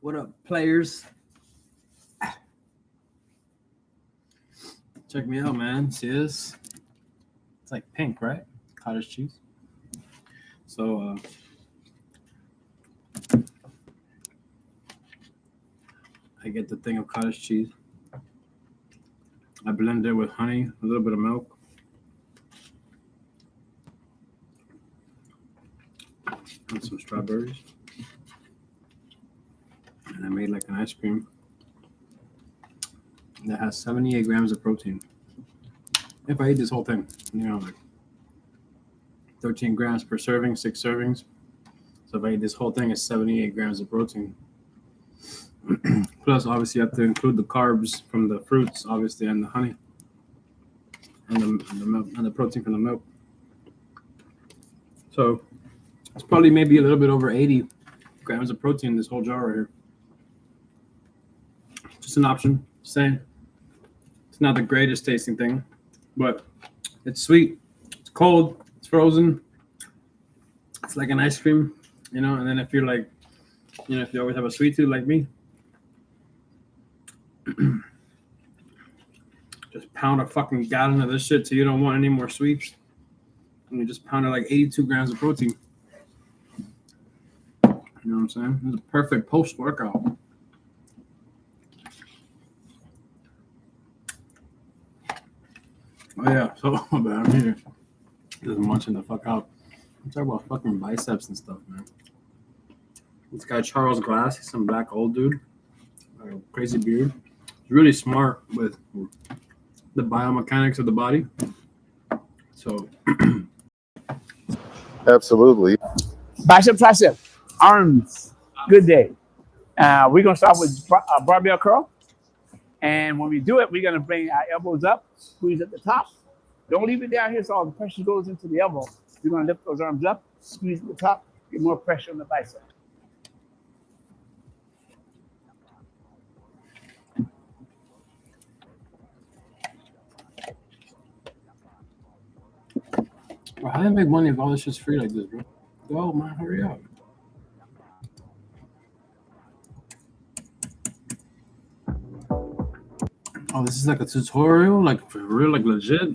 What up, players? Check me out, man. See this? It's like pink, right? Cottage cheese. So, I get the thing of cottage cheese. I blend it with honey, a little bit of milk. And some strawberries. And I made like an ice cream that has 78 grams of protein. If I eat this whole thing, like 13 grams per serving, 6 servings. So if I eat this whole thing, it's 78 grams of protein. Plus, obviously, you have to include the carbs from the fruits, obviously, and the honey, and the milk, and the protein from the milk. So it's probably maybe a little bit over 80 grams of protein in this whole jar right here. Just an option. Saying it's not the greatest tasting thing, but it's sweet. It's cold. It's frozen. It's like an ice cream, And then if you're like, if you always have a sweet tooth like me, just pound a fucking gallon of this shit till you don't want any more sweets. And you just pound it like 82 grams of protein. You know what I'm saying? It's a perfect post-workout. Oh, yeah. So, man, I'm here. Just munching the fuck out. I'm talking about fucking biceps and stuff, man. This guy, Charles Glass, he's some black old dude. Crazy beard. He's really smart with the biomechanics of the body. So, absolutely. Bicep, tricep, arms. Good day. We're going to start with barbell curl. And when we do it, we're going to bring our elbows up, squeeze at the top. Don't leave it down here so all the pressure goes into the elbow. You're going to lift those arms up, squeeze at the top, get more pressure on the bicep. Bro, how do I make money if all this shit's free like this, bro? Go, man, hurry up. Oh, this is like a tutorial? Like, for real, like legit?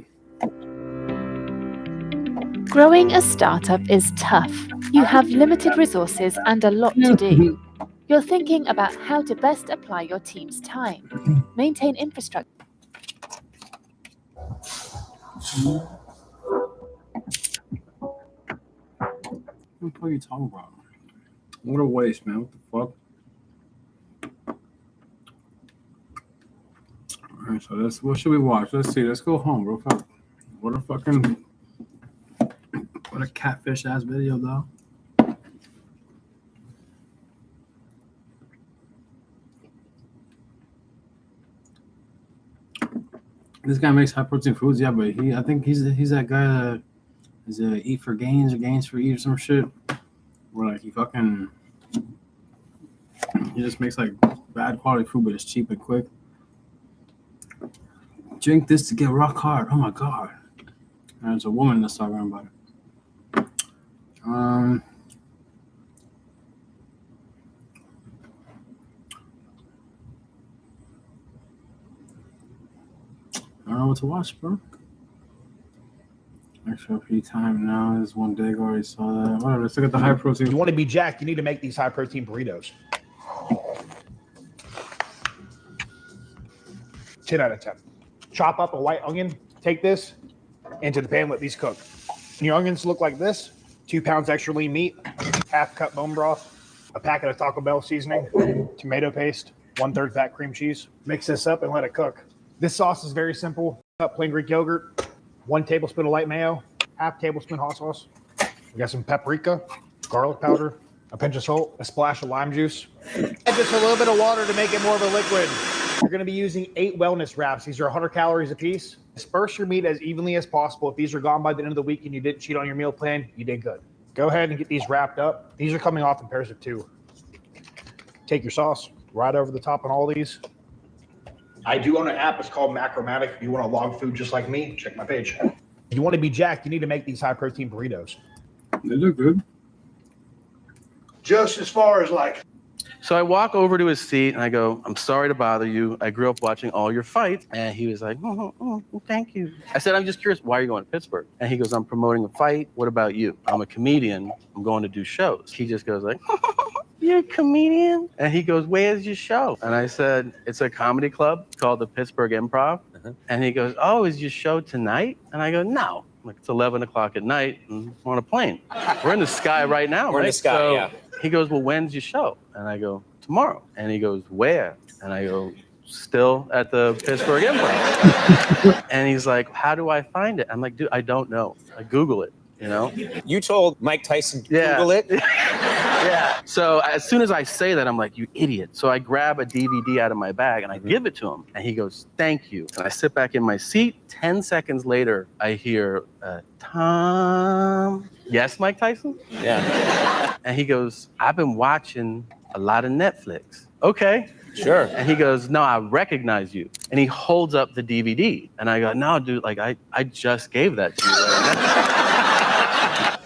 Growing a startup is tough. You have limited resources and a lot to do. You're thinking about how to best apply your team's time, maintain infrastructure. What the fuck are you talking about? What a waste, man. What the fuck? All right, so what should we watch? Let's see. Let's go home, bro. Fuck. What a catfish ass video, though. This guy makes high protein foods, yeah, but I think he's that guy that is eat for gains or gains for eat or some shit. Where like he just makes like bad quality food, but it's cheap and quick. Drink this to get rock hard. Oh my god. And there's a woman that's talking about it. I don't know what to watch, bro. Extra free time now is one day ago. I already saw that. Whatever, let's look at the high protein. If you want to be jacked, you need to make these high protein burritos. 10 out of 10. Chop up a white onion, take this into the pan, let these cook. When your onions look like this, 2 pounds extra lean meat, half cup bone broth, a packet of Taco Bell seasoning, tomato paste, 1/3 fat cream cheese. Mix this up and let it cook. This sauce is very simple. Plain Greek yogurt, 1 tablespoon of light mayo, half tablespoon hot sauce. We got some paprika, garlic powder, a pinch of salt, a splash of lime juice, and just a little bit of water to make it more of a liquid. You're going to be using 8 wellness wraps. These are 100 calories a piece. Disperse your meat as evenly as possible. If these are gone by the end of the week and you didn't cheat on your meal plan, you did good. Go ahead and get these wrapped up. These are coming off in pairs of 2. Take your sauce right over the top on all these. I do own an app. It's called Macromatic. If you want to log food just like me, check my page. If you want to be jacked, you need to make these high protein burritos. They look good. Just as far as like So I walk over to his seat and I go, I'm sorry to bother you. I grew up watching all your fights. And he was like, thank you. I said, I'm just curious, why are you going to Pittsburgh? And he goes, I'm promoting a fight. What about you? I'm a comedian. I'm going to do shows. He just goes like, you're a comedian? And he goes, where's your show? And I said, it's a comedy club called the Pittsburgh Improv. And he goes, oh, is your show tonight? And I go, no. Like, it's 11 o'clock at night and I'm on a plane. We're in the sky right now, We're in right? the sky, So yeah. he goes, well, when's your show? And I go, tomorrow. And he goes, where? And I go, still at the Pittsburgh Improv. And he's like, how do I find it? I'm like, dude, I don't know. I Google it, you know? You told Mike Tyson to Yeah. Google it? Yeah. So as soon as I say that, I'm like, you idiot. So I grab a DVD out of my bag and I give it to him. And he goes, thank you. And I sit back in my seat. 10 seconds later, I hear, Tom. Yes, Mike Tyson? Yeah. And he goes, I've been watching a lot of Netflix. Okay. Sure. And he goes, no, I recognize you. And he holds up the DVD. And I go, no, dude, like I just gave that to you. Right?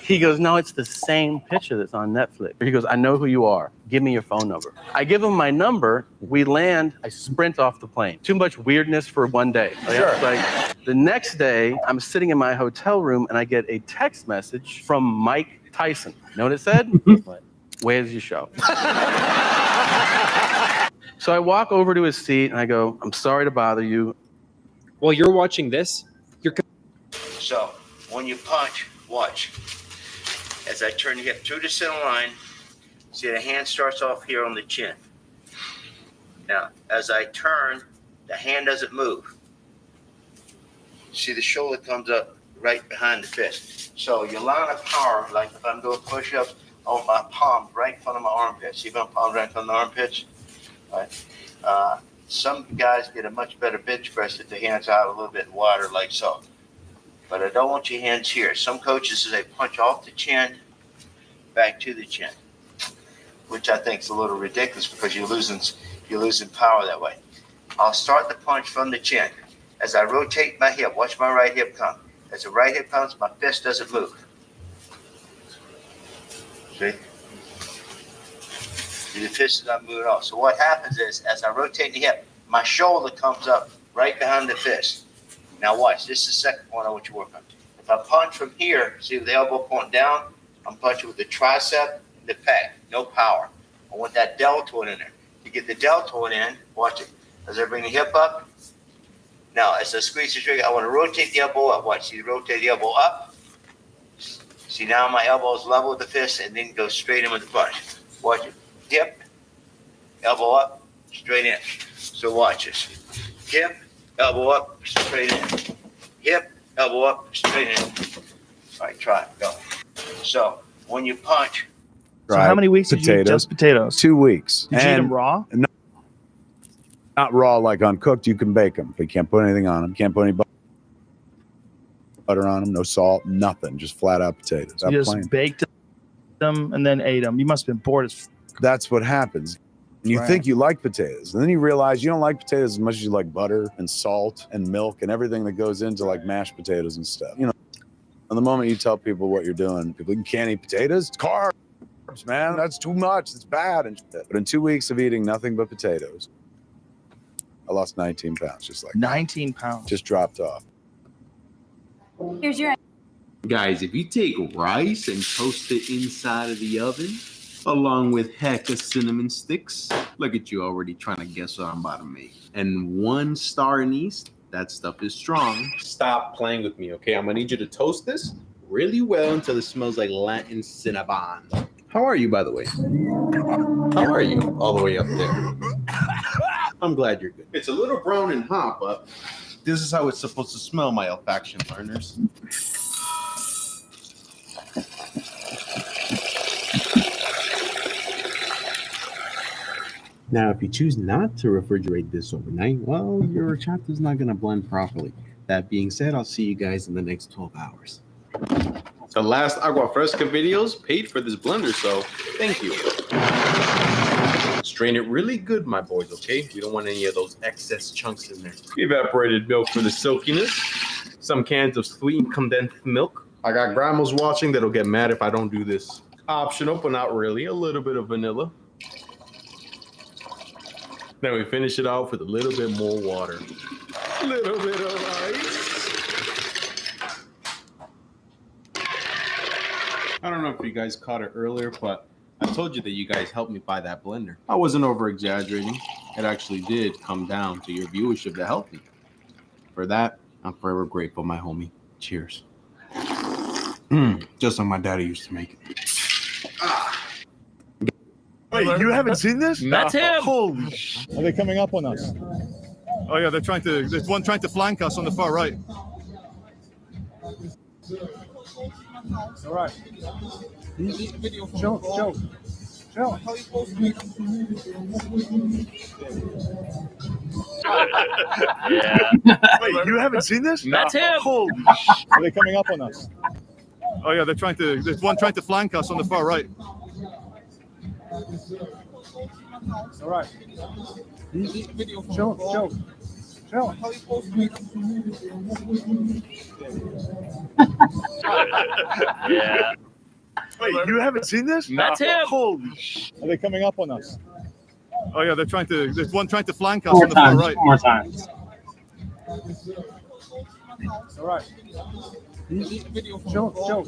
He goes, no, it's the same picture that's on Netflix. He goes, I know who you are. Give me your phone number. I give him my number. We land. I sprint off the plane. Too much weirdness for one day. Sure. Like the next day, I'm sitting in my hotel room and I get a text message from Mike Tyson. You know what it said? Where's your show? So I walk over to his seat and I go, I'm sorry to bother you. While you're watching this, So when you punch, watch. As I turn the hip through the center line, see the hand starts off here on the chin. Now, as I turn, the hand doesn't move. See the shoulder comes up right behind the fist. So your line of power, like if I'm doing push-ups, on my palm right in front of my armpits. See my palm right in front of the armpits? All right. Some guys get a much better bench press if the hands out a little bit wider like so. But I don't want your hands here. Some coaches say punch off the chin, back to the chin, which I think is a little ridiculous because you're losing power that way. I'll start the punch from the chin. As I rotate my hip, watch my right hip come. As the right hip comes, my fist doesn't move. See? The fist is not moving off. So what happens is, as I rotate the hip, my shoulder comes up right behind the fist. Now watch, this is the second point I want you to work on. If I punch from here, see with the elbow pointing down, I'm punching with the tricep and the pec, no power. I want that deltoid in there. To get the deltoid in, watch it. As I bring the hip up, now as I squeeze the trigger, I want to rotate the elbow up. Watch, see, rotate the elbow up. See, now my elbow is level with the fist and then go straight in with the punch. Watch it. Hip, elbow up, straight in. So watch this. Hip, elbow up, straight in. Hip, elbow up, straight in. All right, try it. Go. So when you punch. So how many weeks did you eat just potatoes? 2 weeks. Did you eat them raw? Not raw, like uncooked. You can bake them, but you can't put anything on them. You can't put any butter on them, no salt, nothing. Just flat out potatoes. You just baked them and then ate them. You must have been bored as That's what happens. And you Right. think you like potatoes, and then you realize you don't like potatoes as much as you like butter and salt and milk and everything that goes into like mashed potatoes and stuff. You know, and the moment you tell people what you're doing, people, you can't eat potatoes. It's carbs, man. That's too much. It's bad. And shit. But in 2 weeks of eating nothing but potatoes, I lost 19 pounds. Just like 19 pounds. Just dropped off. Here's your Guys, if you take rice and toast it inside of the oven, along with heck of cinnamon sticks, look at you already trying to guess what I'm about to make. And 1 star anise, that stuff is strong. stop playing with me, okay? I'm gonna need you to toast this really well until it smells like Latin Cinnabon. How are you, by the way? How are you? All the way up there. I'm glad you're good. It's a little brown and hot, but this is how it's supposed to smell, my olfaction learners. Now, if you choose not to refrigerate this overnight, well, your chocolate is not going to blend properly. That being said, I'll see you guys in the next 12 hours. The last Agua Fresca videos paid for this blender, so thank you. Strain it really good, my boys, okay? We don't want any of those excess chunks in there. Evaporated milk for the silkiness. Some cans of sweetened condensed milk. I got grandmas watching that'll get mad if I don't do this. Optional, but not really. A little bit of vanilla. Then we finish it off with a little bit more water. A little bit of ice. I don't know if you guys caught it earlier, but I told you that you guys helped me buy that blender. I wasn't over exaggerating. It actually did come down to your viewership that helped me. For that, I'm forever grateful, my homie. Cheers. Just like my daddy used to make it. Wait, you haven't seen this? That's him. Holy sh! Are they coming up on us? Oh yeah, there's one trying to flank us on the far right. All right. Chill. Yeah. Wait, you haven't seen this? That's him. Holy sh! Are they coming up on us? Oh yeah, there's one trying to flank us on the far right. All right. Chill. Yeah. Wait, you haven't seen this? That's him. Holy sh! Are they coming up on us? Oh yeah, there's one trying to flank us on the far right. More times. All right. Chill.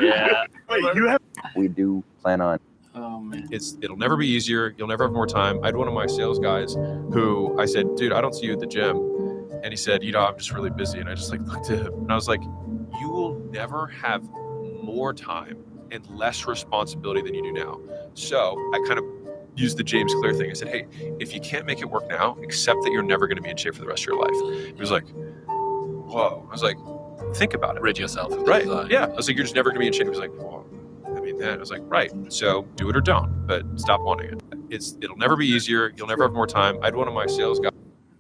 Yeah. Wait, you have. We do plan on. Oh man. It'll never be easier. You'll never have more time. I had one of my sales guys who I said, dude, I don't see you at the gym. And he said, I'm just really busy. And I just looked at him and I was like, you will never have more time and less responsibility than you do now. So I kind of used the James Clear thing. I said, hey, if you can't make it work now, accept that you're never going to be in shape for the rest of your life. He was like, whoa. I was like, think about it. Rid yourself. Right. Yeah. I was like, you're just never going to be in shape. He was like, whoa. I was like, right. So do it or don't, but stop wanting it. It'll never be easier. You'll never have more time. I had one of my sales guys.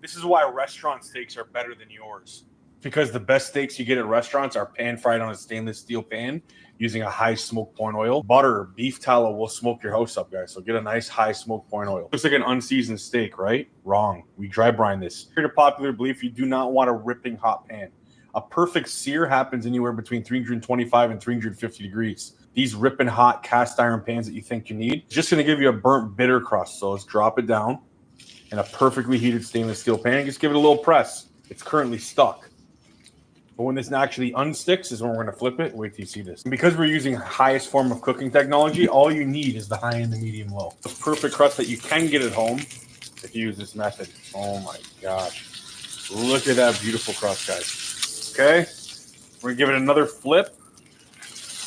This is why restaurant steaks are better than yours. Because the best steaks you get at restaurants are pan fried on a stainless steel pan using a high smoke point oil. Butter, beef tallow will smoke your house up, guys. So get a nice high smoke point oil. Looks like an unseasoned steak, right? Wrong. We dry brine this. Here's a popular belief: you do not want a ripping hot pan. A perfect sear happens anywhere between 325 and 350 degrees. These ripping hot cast iron pans that you think you need, just going to give you a burnt bitter crust. So let's drop it down in a perfectly heated stainless steel pan. Just give it a little press. It's currently stuck. But when this actually unsticks is when we're going to flip it. Wait till you see this. And because we're using the highest form of cooking technology, all you need is the high and the medium low. The perfect crust that you can get at home if you use this method. Oh my gosh. Look at that beautiful crust, guys. Okay. We're going to give it another flip.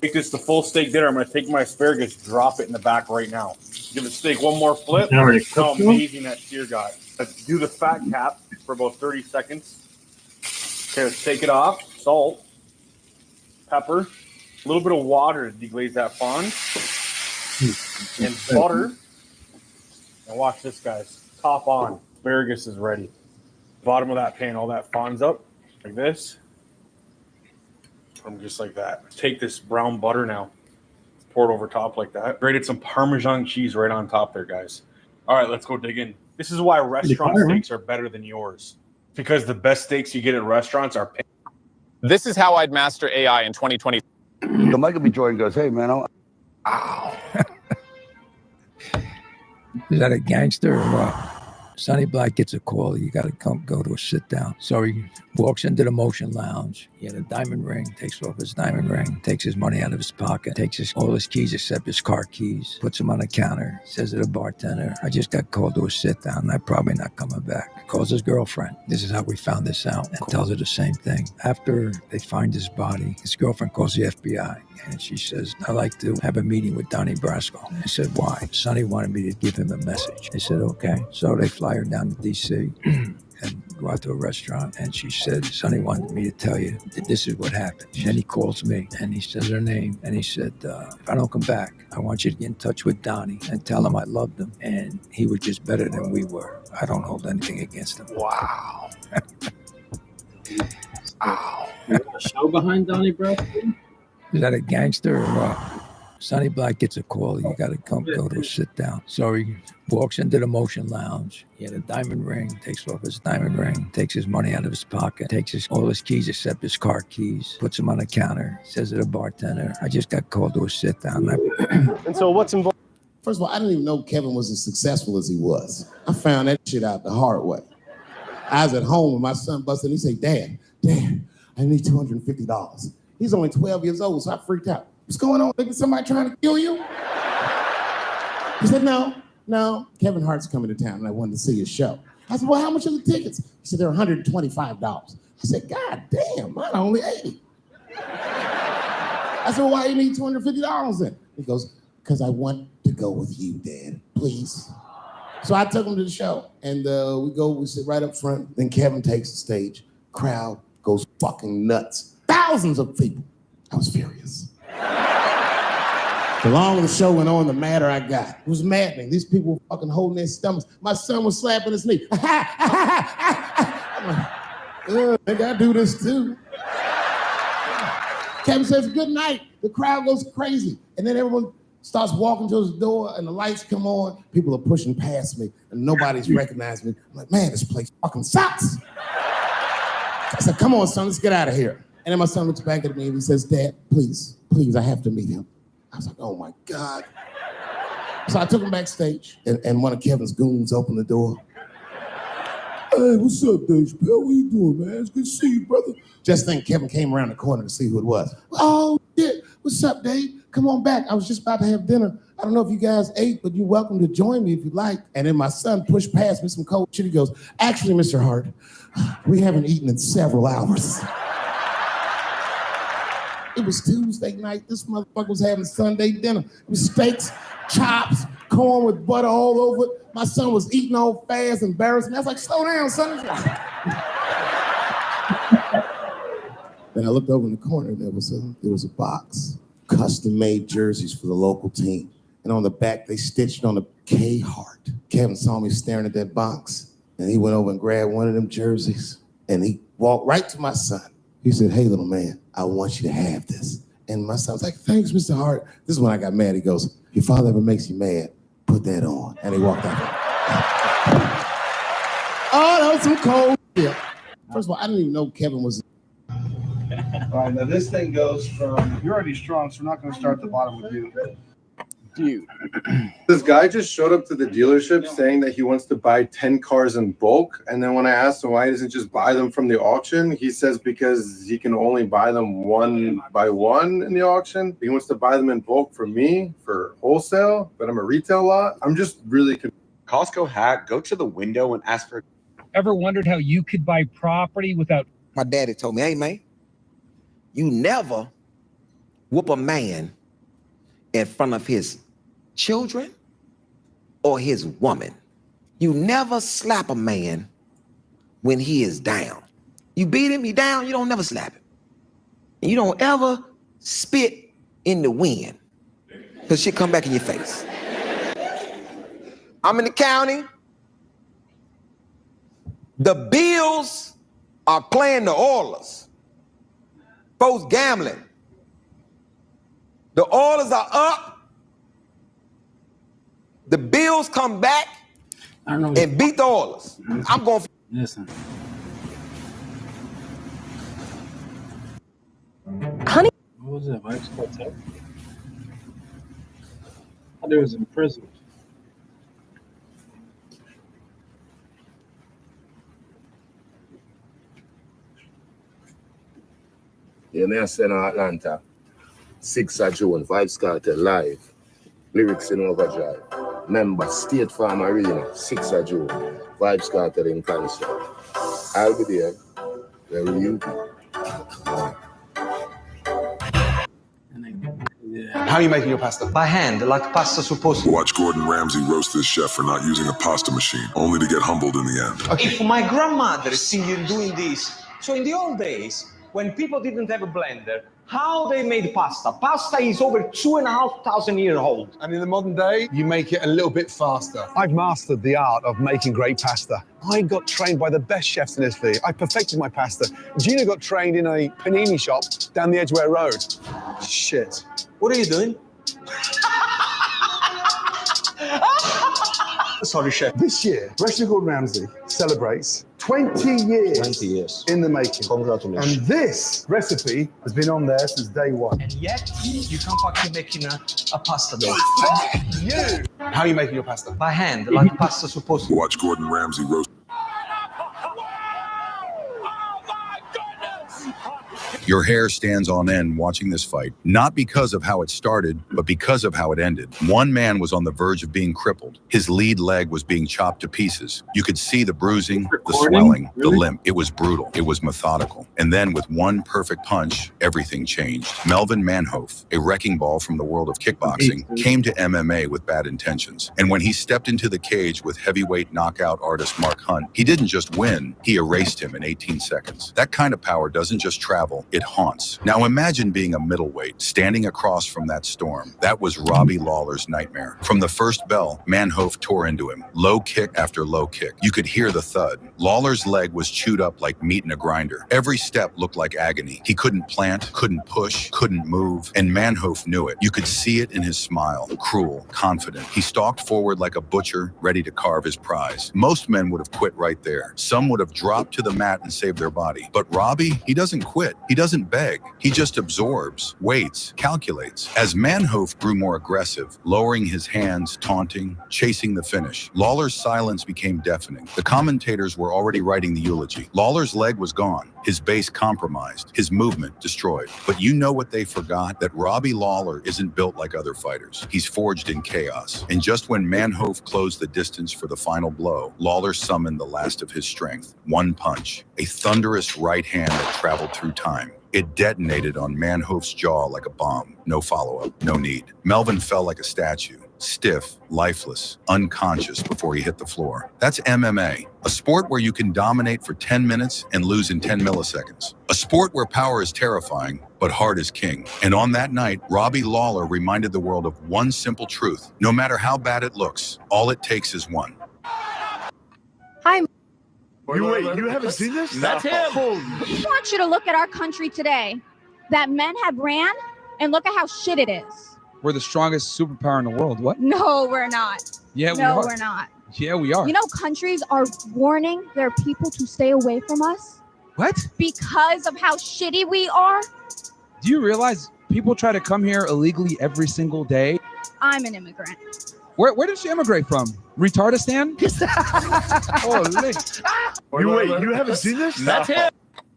Make this the full steak dinner. I'm going to take my asparagus, drop it in the back right now. Give the steak one more flip. How amazing that sear got. Let's do the fat cap for about 30 seconds. Okay, let's take it off. Salt, pepper, a little bit of water to deglaze that fond, and butter. And watch this, guys. Top on. Asparagus is ready. Bottom of that pan, all that fond's up like this. Just like that. Take this brown butter now. Pour it over top like that. Grated some Parmesan cheese right on top there, guys. All right, let's go dig in. This is why restaurant steaks are better than yours. Because the best steaks you get at restaurants are. This is how I'd master AI in 2020. So Michael B. Jordan goes, hey, man, Ow. Is that a gangster or what? Sonny Black gets a call. You got to go to a sit down. So he walks into the Motion Lounge. He had a diamond ring, takes off his diamond ring, takes his money out of his pocket, takes all his keys except his car keys, puts them on the counter, says to the bartender, I just got called to a sit down. I'm probably not coming back. Calls his girlfriend. This is how we found this out, and tells her the same thing. After they find his body, his girlfriend calls the FBI. And she says, I'd like to have a meeting with Donnie Brasco. I said, why? Sonny wanted me to give him a message. I said, okay. So they fly her down to D.C. and go out to a restaurant. And she said, Sonny wanted me to tell you that this is what happened. And he calls me and he says her name. And he said, if I don't come back, I want you to get in touch with Donnie and tell him I loved him. And he was just better than we were. I don't hold anything against him. Wow. Wow. A show behind Donnie Brasco? Is that a gangster or what? Sonny Black gets a call. You got to come go to a sit down. So he walks into the Motion Lounge. He had a diamond ring, takes off his diamond ring, takes his money out of his pocket, takes all his keys except his car keys, puts them on the counter, says to the bartender, I just got called to a sit down. And so what's involved? First of all, I didn't even know Kevin was as successful as he was. I found that shit out the hard way. I was at home and my son busted and he said, Dad, I need $250. He's only 12 years old, so I freaked out. What's going on? Is somebody trying to kill you? He said, no, Kevin Hart's coming to town and I wanted to see his show. I said, well, how much are the tickets? He said, they're $125. I said, God damn, mine are only 80. I said, well, why do you need $250 then? He goes, because I want to go with you, Dad, please. So I took him to the show and we sit right up front. Then Kevin takes the stage. Crowd goes fucking nuts. Thousands of people. I was furious. The longer the show went on, the madder I got. It was maddening. These people were fucking holding their stomachs. My son was slapping his knee. I'm like, I gotta do this too. Kevin says, good night. The crowd goes crazy. And then everyone starts walking to his door and the lights come on. People are pushing past me and nobody's recognized me. I'm like, man, this place fucking sucks. I said, come on, son, let's get out of here. And then my son looks back at me and he says, Dad, please, I have to meet him. I was like, oh my God. So I took him backstage and one of Kevin's goons opened the door. Hey, what's up, Dave Chappelle? What you doing, man? It's good to see you, brother. Just think Kevin came around the corner to see who it was. Oh, shit. What's up, Dave? Come on back. I was just about to have dinner. I don't know if you guys ate, but you're welcome to join me if you'd like. And then my son pushed past me some cold shit. He goes, actually, Mr. Hart, we haven't eaten in several hours. It was Tuesday night. This motherfucker was having Sunday dinner. It was steaks, chops, corn with butter all over it. My son was eating all fast, embarrassed me. I was like, slow down, son. Then I looked over in the corner and there was a box, custom-made jerseys for the local team. And on the back, they stitched on the K Hart. Kevin saw me staring at that box and he went over and grabbed one of them jerseys and he walked right to my son. He said, hey, little man, I want you to have this. And my son was like, thanks, Mr. Hart. This is when I got mad. He goes, if your father ever makes you mad, put that on. And he walked out. Oh, that was some cold shit. First of all, I didn't even know Kevin was. All right, now this thing goes from, you're already strong, so we're not going to start at the bottom with you. Dude. This guy just showed up to the dealership saying that he wants to buy 10 cars in bulk. And then when I asked him why he doesn't just buy them from the auction, he says because he can only buy them one by one in the auction. He wants to buy them in bulk for me for wholesale, but I'm a retail lot. I'm just really confused. Costco hack, go to the window and ask for. Ever wondered how you could buy property without? My daddy told me, hey, man, you never whoop a man in front of his children or his woman. You never slap a man when he is down. You beat him, he down, you don't never slap him. And you don't ever spit in the wind because shit come back in your face. I'm in the county. The bills are playing the Oilers. Folks gambling. The Oilers are up. The Bills come back and beat the Oilers. I'm going for. Listen. Honey. What was that? Vibes Cartel? I thought he was in prison. Yeah, me I send Atlanta. 6th of June, Vibes Cartel live. Lyrics in overdrive. Remember, State Farm Arena, 6th of June. Vibes Cartel in concert. I'll be there. Where will you be? How are you making your pasta? By hand, like pasta's supposed to. Watch Gordon Ramsay roast this chef for not using a pasta machine, only to get humbled in the end. If my grandmother see you doing this, so in the old days, when people didn't have a blender, how they made pasta? Pasta is over 2,500 years old. And in the modern day, you make it a little bit faster. I've mastered the art of making great pasta. I got trained by the best chefs in Italy. I perfected my pasta. Gina got trained in a panini shop down the Edgware Road. Shit. What are you doing? Sorry, chef. This year, Restaurant Gordon Ramsay celebrates 20 years, 20 years. in the making. Congratulations. And this recipe has been on there since day one. And yet, you come back to making a pasta dough. You! How are you making your pasta? By hand, like pasta's supposed to. Watch Gordon Ramsay roast. Your hair stands on end watching this fight, not because of how it started, but because of how it ended. One man was on the verge of being crippled. His lead leg was being chopped to pieces. You could see the bruising, the swelling, the limp. It was brutal. It was methodical. And then with one perfect punch, everything changed. Melvin Manhoef, a wrecking ball from the world of kickboxing, came to MMA with bad intentions. And when he stepped into the cage with heavyweight knockout artist Mark Hunt, he didn't just win, he erased him in 18 seconds. That kind of power doesn't just travel, it haunts. Now imagine being a middleweight, standing across from that storm. That was Robbie Lawler's nightmare. From the first bell, Manhoef tore into him. Low kick after low kick. You could hear the thud. Lawler's leg was chewed up like meat in a grinder. Every step looked like agony. He couldn't plant, couldn't push, couldn't move, and Manhoef knew it. You could see it in his smile. Cruel, confident. He stalked forward like a butcher, ready to carve his prize. Most men would have quit right there. Some would have dropped to the mat and saved their body. But Robbie, he doesn't quit. He doesn't beg. He just absorbs, waits, calculates. As Manhoef grew more aggressive, lowering his hands, taunting, chasing the finish, Lawler's silence became deafening. The commentators were already writing the eulogy. Lawler's leg was gone, his base compromised, his movement destroyed. But you know what they forgot? That Robbie Lawler isn't built like other fighters. He's forged in chaos. And just when Manhoef closed the distance for the final blow, Lawler summoned the last of his strength. One punch, a thunderous right hand that traveled through time. It detonated on Manhoef's jaw like a bomb. No follow-up, no need. Melvin fell like a statue, stiff, lifeless, unconscious before he hit the floor. That's MMA, a sport where you can dominate for 10 minutes and lose in 10 milliseconds. A sport where power is terrifying, but heart is king. And on that night, Robbie Lawler reminded the world of one simple truth. No matter how bad it looks, all it takes is one. Hi. You haven't seen this? That's him. I want you to look at our country today. That men have ran, and look at how shit it is. We're the strongest superpower in the world. What? No, we're not. Yeah, no, we are. we're not. Yeah, we are. You know, countries are warning their people to stay away from us. What? Because of how shitty we are. Do you realize people try to come here illegally every single day? I'm an immigrant. Where did you immigrate from? Retardistan? Wait, you haven't seen this? That's him.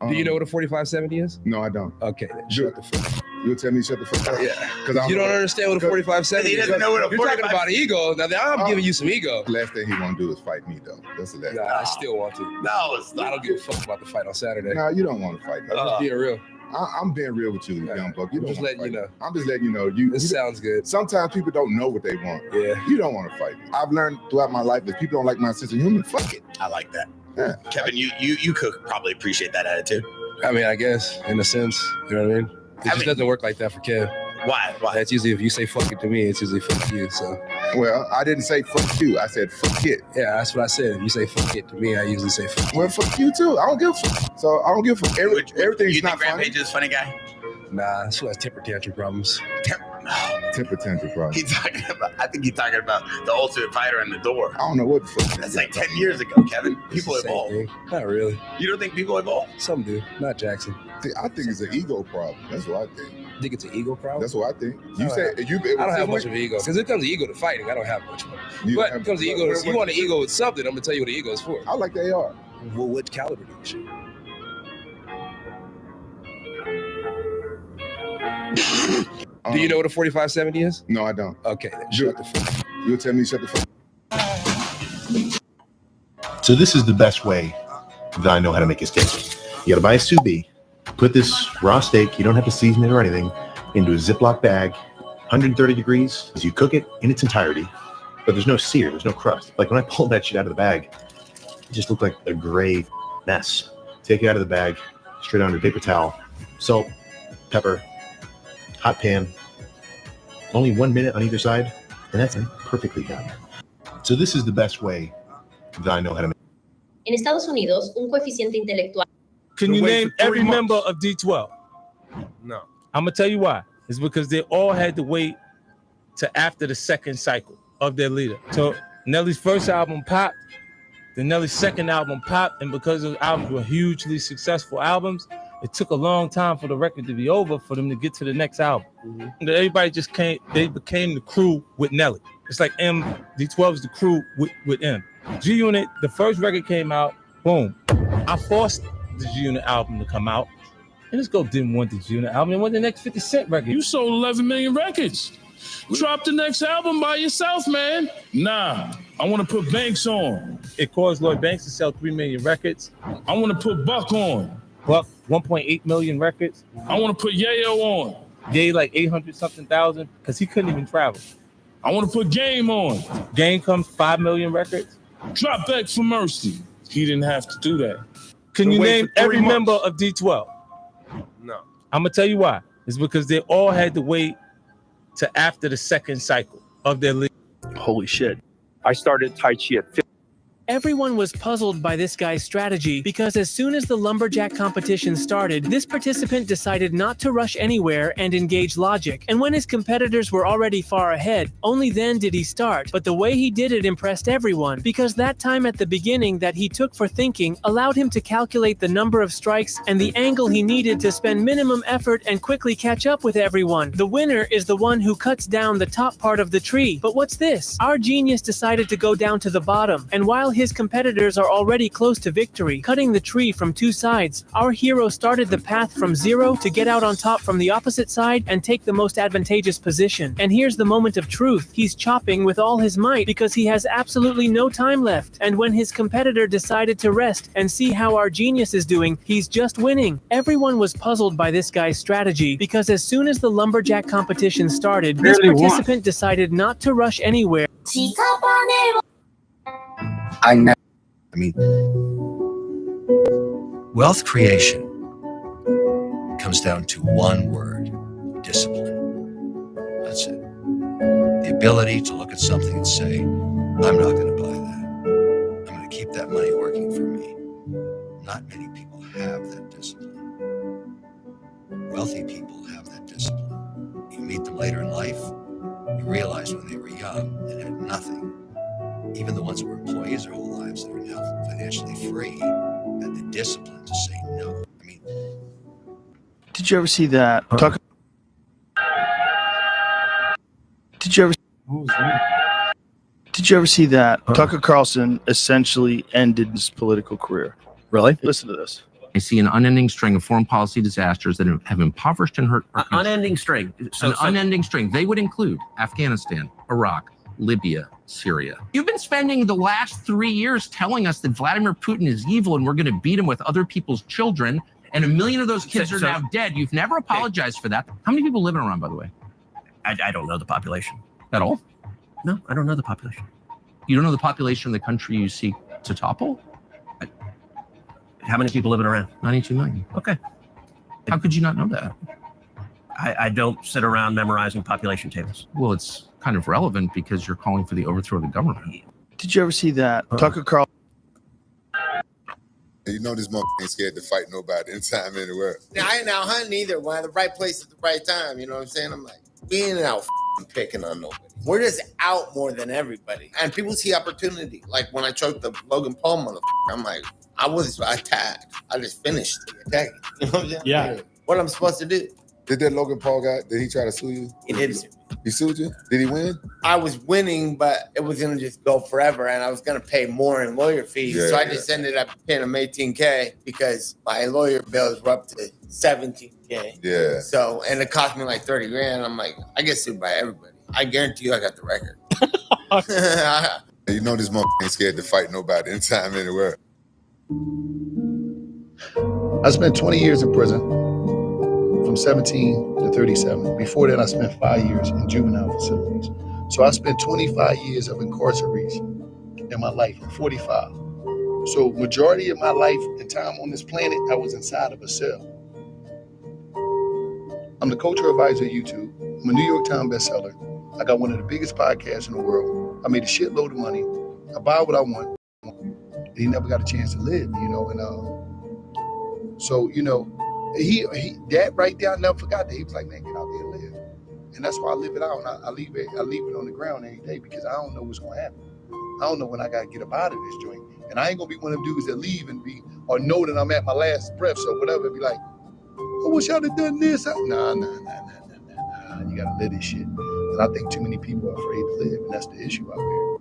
Do you know what a 4570 is? No, I don't. Okay, then shut the fuck up. You'll tell me shut the fuck up? Yeah. Because You don't understand what a 4570 is. He doesn't know what a You're talking 45 about ego. Now, I'm giving you some ego. The last thing he want to do is fight me, though. That's the last Nah, I still want to. No, it's not. I don't give a fuck about the fight on Saturday. No, you don't want to fight. I'm just being real. I'm being real with you, young buck. You I'm don't just wanna letting you fight. know. I'm just letting you know. This sounds good. Sometimes people don't know what they want. Yeah. You don't want to fight. I've learned throughout my life that people don't like my sense of humor. Fuck it. I like that. Yeah. Kevin, you could probably appreciate that attitude. I mean, I guess, in a sense. You know what I mean? It just doesn't work like that for Kev. Why? That's usually, if you say fuck it to me, it's usually fuck you, so. Well, I didn't say fuck you. I said fuck it. Yeah, that's what I said. If you say fuck it to me, I usually say fuck you. Well, fuck you too. I don't give a fuck. So I don't give a fuck. Everything's You not think funny. Rampage is a funny guy? Nah, that's who has temper tantrum problems. Temper tantrum problem. I think he's talking about the Ultimate Fighter and the Door. I don't know what the fuck. That's like 10 years ago, Kevin. People evolve. Not really. You don't think people evolve? Some do. Not Jackson. I think it's an ego problem. That's what I think. Think it's an ego problem? That's what I think. You I said don't you. I don't have much of an ego. Because it comes to ego to fighting, I don't have much of it. But when it comes to ego, if you want an ego with something, I'm going to tell you what the ego is for. I like the AR. Well, what caliber do you shoot? Do you know what a 4570 is? No, I don't. Okay, then shut the fuck up. You'll tell me shut the fuck up. So this is the best way that I know how to make a steak. You gotta buy a sous vide, put this raw steak, you don't have to season it or anything, into a Ziploc bag, 130 degrees, as you cook it in its entirety, but there's no sear, there's no crust. Like when I pulled that shit out of the bag, it just looked like a gray mess. Take it out of the bag, straight onto a paper towel, salt, pepper, hot pan, only 1 minute on either side, and that's perfectly done. So this is the best way that I know how to make. En Estados Unidos, un coeficiente intelectual. Can you name every member of D12? No. I'm gonna tell you why. It's because they all had to wait to after the second cycle of their leader. So Nelly's first album popped, then Nelly's second album popped, and because those albums were hugely successful albums, it took a long time for the record to be over for them to get to the next album. And everybody just they became the crew with Nelly. It's like D12 is the crew with M. G-Unit, the first record came out, boom. I forced the G-Unit album to come out. And this girl didn't want the G-Unit album, and wanted the next 50 Cent record. You sold 11 million records. Drop the next album by yourself, man. Nah, I want to put Banks on. It caused Lloyd Banks to sell 3 million records. I want to put Buck on. Buck, 1.8 million records. I want to put Yayo on. Ye like 800-something thousand, because he couldn't even travel. I want to put Game on. Game comes 5 million records. Drop Back for Mercy. He didn't have to do that. Can you name every member of D12? No. I'm going to tell you why. It's because they all had to wait to after the second cycle of their league. Holy shit. I started Tai Chi at 50. Everyone was puzzled by this guy's strategy because as soon as the lumberjack competition started, this participant decided not to rush anywhere and engage logic. And when his competitors were already far ahead, only then did he start. But the way he did it impressed everyone because that time at the beginning that he took for thinking allowed him to calculate the number of strikes and the angle he needed to spend minimum effort and quickly catch up with everyone. The winner is the one who cuts down the top part of the tree. But what's this? Our genius decided to go down to the bottom, and while his competitors are already close to victory, cutting the tree from two sides, our hero started the path from zero to get out on top from the opposite side and take the most advantageous position. And here's the moment of truth. He's chopping with all his might because he has absolutely no time left. And when his competitor decided to rest and see how our genius is doing, he's just winning. Everyone was puzzled by this guy's strategy because as soon as the lumberjack competition started, this participant decided not to rush anywhere. Wealth creation comes down to one word: discipline. That's it. The ability to look at something and say, I'm not going to buy that. I'm going to keep that money working for me. Not many people have that discipline. Wealthy people have that discipline. You meet them later in life, you realize when they were young and had nothing. Even the ones who were employees their whole lives that are now financially free had the discipline to say no. I mean, Did you ever see that? Did you ever see that? Tucker Carlson essentially ended his political career. Really? Listen to this. I see an unending string of foreign policy disasters that have impoverished and hurt. Unending string. Unending string. They would include Afghanistan, Iraq, Libya, Syria. You've been spending the last 3 years telling us that Vladimir Putin is evil and we're going to beat him with other people's children, and 1 million of those kids are now dead. You've never apologized for that. How many people live in Iran, by the way? I don't know the population. At all? No, I don't know the population. You don't know the population of the country you seek to topple? How many people live in Iran? 92 million. Okay. How could you not know that? I don't sit around memorizing population tables. Well, it's kind of relevant because you're calling for the overthrow of the government. Did you ever see that? Tucker Carlson. You know this motherfucker ain't scared to fight nobody anytime, anywhere. Now, I ain't out hunting either. We're at the right place at the right time. You know what I'm saying? I'm like, we ain't out picking on nobody. We're just out more than everybody. And people see opportunity. Like when I choked the Logan Paul motherfucker, I'm like, I tagged. I just finished the attack. You know what I'm saying? Yeah. What I'm supposed to do. Did that Logan Paul guy, did he try to sue you? He did sue me. He sued you? Did he win? I was winning, but it was going to just go forever, and I was going to pay more in lawyer fees. Yeah, so I just ended up paying him $18K because my lawyer bills were up to $17K. Yeah. So, and it cost me like 30 grand. I'm like, I get sued by everybody. I guarantee you I got the record. You know this motherfucker ain't scared to fight nobody anytime, anywhere. I spent 20 years in prison, from 17 to 37. Before that, I spent 5 years in juvenile facilities. So I spent 25 years of incarceration in my life. I'm 45. So majority of my life and time on this planet, I was inside of a cell. I'm the culture advisor of YouTube. I'm a New York Times bestseller. I got one of the biggest podcasts in the world. I made a shitload of money. I buy what I want. He never got a chance to live, you know, and so, you know, he that right there, I never forgot that. He was like, man, get out there and live. And that's why I live it out. And I leave it on the ground every day because I don't know what's gonna happen. I don't know when I gotta get up out of this joint. And I ain't gonna be one of them dudes that leave and be, or know that I'm at my last breath, so whatever, be like, I wish I'd have done this. Nah. You gotta live this shit. And I think too many people are afraid to live, and that's the issue out here.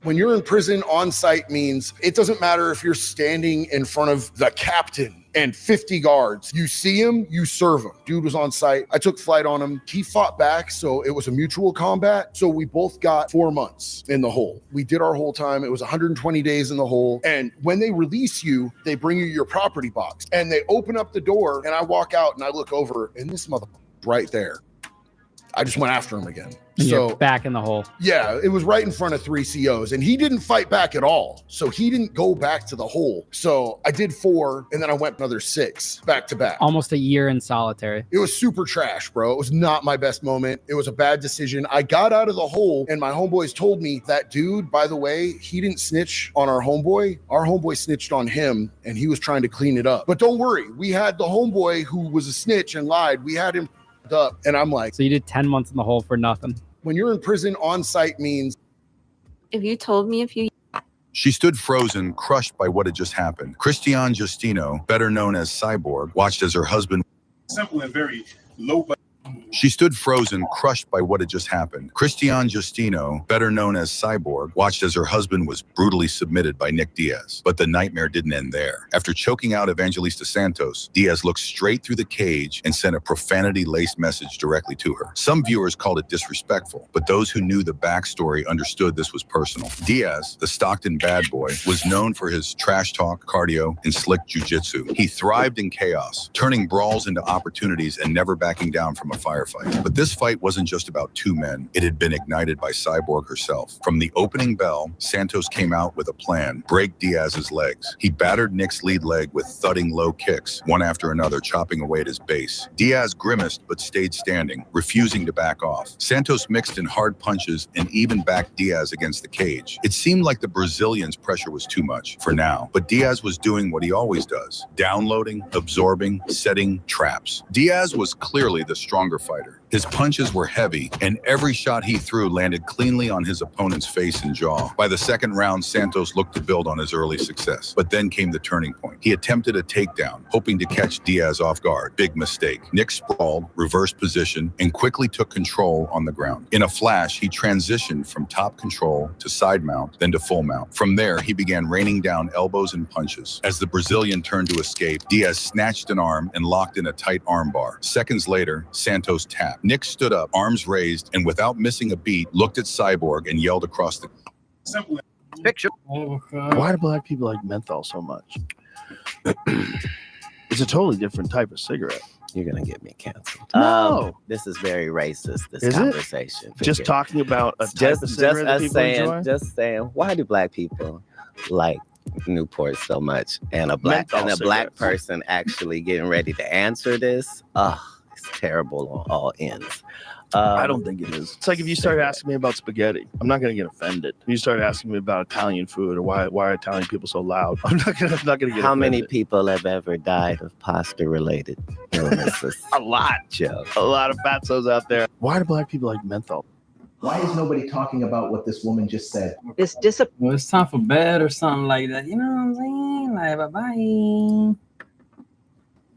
When you're in prison, on site means it doesn't matter if you're standing in front of the captain and 50 guards. You see him, you serve him. Dude was on site. I took flight on him. He fought back, so it was a mutual combat. So we both got 4 months in the hole. We did our whole time. It was 120 days in the hole. And when they release you, they bring you your property box. And they open up the door, and I walk out, and I look over, and this motherfucker right there. I just went after him again. You're So back in the hole. yeah, it was right in front of 3 COs, and he didn't fight back at all. So he didn't go back to the hole. So I did 4, and then I went another 6 back to back. Almost a year in solitary. It was super trash, bro. It was not my best moment. It was a bad decision. I got out of the hole, and my homeboys told me that dude, by the way, he didn't snitch on our homeboy. Our homeboy snitched on him, and he was trying to clean it up. But don't worry, we had the homeboy who was a snitch and lied. We had him up, and I'm like, So you did 10 months in the hole for nothing. when you're in prison, on site means If you told me a few She stood frozen, crushed by what had just happened. Christian Justino, better known as Cyborg, watched as her husband. Simple and very low budget. She stood frozen, crushed by what had just happened. Christian Justino, better known as Cyborg, watched as her husband was brutally submitted by Nick Diaz. But the nightmare didn't end there. After choking out Evangelista Santos, Diaz looked straight through the cage and sent a profanity-laced message directly to her. Some viewers called it disrespectful, but those who knew the backstory understood this was personal. Diaz, the Stockton bad boy, was known for his trash talk, cardio, and slick jiu-jitsu. He thrived in chaos, turning brawls into opportunities and never backing down from a firefight. But this fight wasn't just about 2 men. It had been ignited by Cyborg herself. From the opening bell, Santos came out with a plan: break Diaz's legs. He battered Nick's lead leg with thudding low kicks, one after another, chopping away at his base. Diaz grimaced but stayed standing, refusing to back off. Santos mixed in hard punches and even backed Diaz against the cage. It seemed like the Brazilian's pressure was too much for now, but Diaz was doing what he always does: downloading, absorbing, setting traps. Diaz was clearly the stronger fighter. His punches were heavy, and every shot he threw landed cleanly on his opponent's face and jaw. By the second round, Santos looked to build on his early success, but then came the turning point. He attempted a takedown, hoping to catch Diaz off guard. Big mistake. Nick sprawled, reversed position, and quickly took control on the ground. In a flash, he transitioned from top control to side mount, then to full mount. From there, he began raining down elbows and punches. As the Brazilian turned to escape, Diaz snatched an arm and locked in a tight armbar. Seconds later, Santos tapped. Nick stood up, arms raised, and without missing a beat, looked at Cyborg and yelled across the Simple. Picture. Why do black people like menthol so much? It's a totally different type of cigarette. You're gonna get me canceled. No. This is very racist. This Is it? conversation. Just talking about a type of cigarette that people enjoy? Just saying. Why do black people like Newport so much? And a black Menthol black cigarettes. person actually getting ready to answer this. It's terrible on all ends. I don't think it is. It's like if you start asking me about spaghetti, I'm not gonna get offended. If you start asking me about Italian food or why are Italian people so loud, I'm not gonna get How many offended. people have ever died of pasta-related illnesses? A lot. Joe. A lot of fatzos out there. Why do black people like menthol? Why is nobody talking about what this woman just said? Well, it's time for bed or something like that. You know what I'm saying? Like, bye-bye.